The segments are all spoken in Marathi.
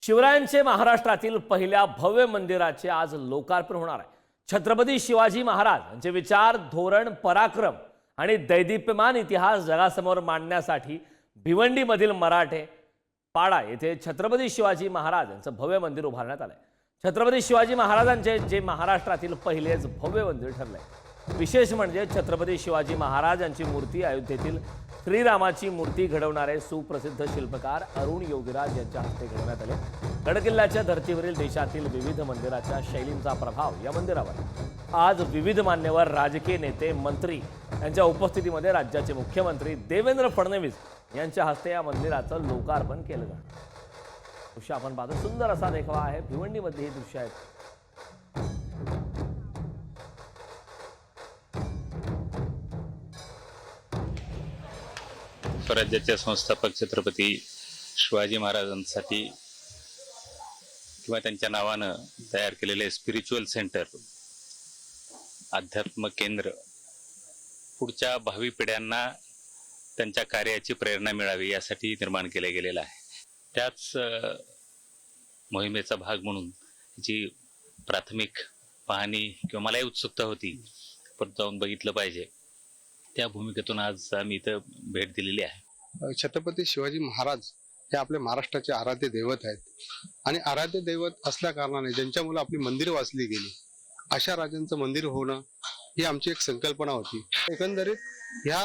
शिवरायांचे महाराष्ट्रातील पहिल्या भव्य मंदिराचे आज लोकार्पण होणार आहे। छत्रपती शिवाजी महाराज यांचे विचार, धोरण, पराक्रम आणि दैदिप्यमान इतिहास जगासमोर मांडण्यासाठी भिवंडीमधील मराठे पाडा येथे छत्रपती शिवाजी महाराज यांचं भव्य मंदिर उभारण्यात आलंय। छत्रपती शिवाजी महाराजांचे जे महाराष्ट्रातील पहिलेच भव्य मंदिर ठरलंय। विशेष म्हणजे छत्रपती शिवाजी महाराज यांची मूर्ती अयोध्येतील श्रीरामाची मूर्ती घडवणारे सुप्रसिद्ध शिल्पकार अरुण योगीराज यांच्या हस्ते घडवण्यात आले। गडकिल्ल्याच्या धर्तीवरील देशातील विविध मंदिराच्या शैलींचा प्रभाव या मंदिरावर आज विविध मान्यवर राजकीय नेते, मंत्री यांच्या उपस्थितीमध्ये राज्याचे मुख्यमंत्री देवेंद्र फडणवीस यांच्या हस्ते या मंदिराचं लोकार्पण केलं जाणार। दृश्य आपण पाहतो, सुंदर असा देखावा आहे। भिवंडीमध्ये हे दृश्य आहे। स्वराज्याचे संस्थापक छत्रपती शिवाजी महाराजांसाठी किंवा त्यांच्या नावानं तयार केलेले स्पिरिच्युअल सेंटर, अध्यात्म केंद्र पुढच्या भावी पिढ्यांना त्यांच्या कार्याची प्रेरणा मिळावी यासाठी निर्माण केले गेलेलं आहे। त्याच मोहिमेचा भाग म्हणून जी प्राथमिक पाहणी किंवा मलाही उत्सुकता होती, पण जाऊन बघितलं पाहिजे, त्या भूमिकेतून आज आम्ही इथं भेट दिलेली आहे। छत्रपती शिवाजी महाराज हे आपल्या महाराष्ट्राचे आराध्य दैवत आहेत आणि आराध्य दैवत असल्या कारणाने ज्यांच्यामुळे आपली मंदिर वाचली गेली, अशा राजांचं मंदिर होणं ही आमची एक संकल्पना होती। एकंदरीत ह्या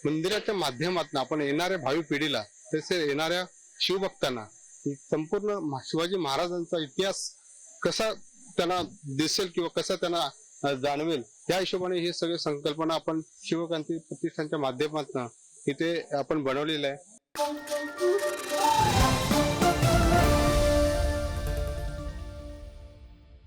मंदिराच्या माध्यमातून आपण येणाऱ्या भावी पिढीला, तसे येणाऱ्या शिवभक्तांना संपूर्ण शिवाजी महाराजांचा इतिहास कसा त्यांना दिसेल किंवा कसा त्यांना जाणवेल, या हिशोबाने हे सगळे संकल्पना आपण शिवकांती प्रतिष्ठानच्या माध्यमातून इथे आपण बनवलेलं आहे।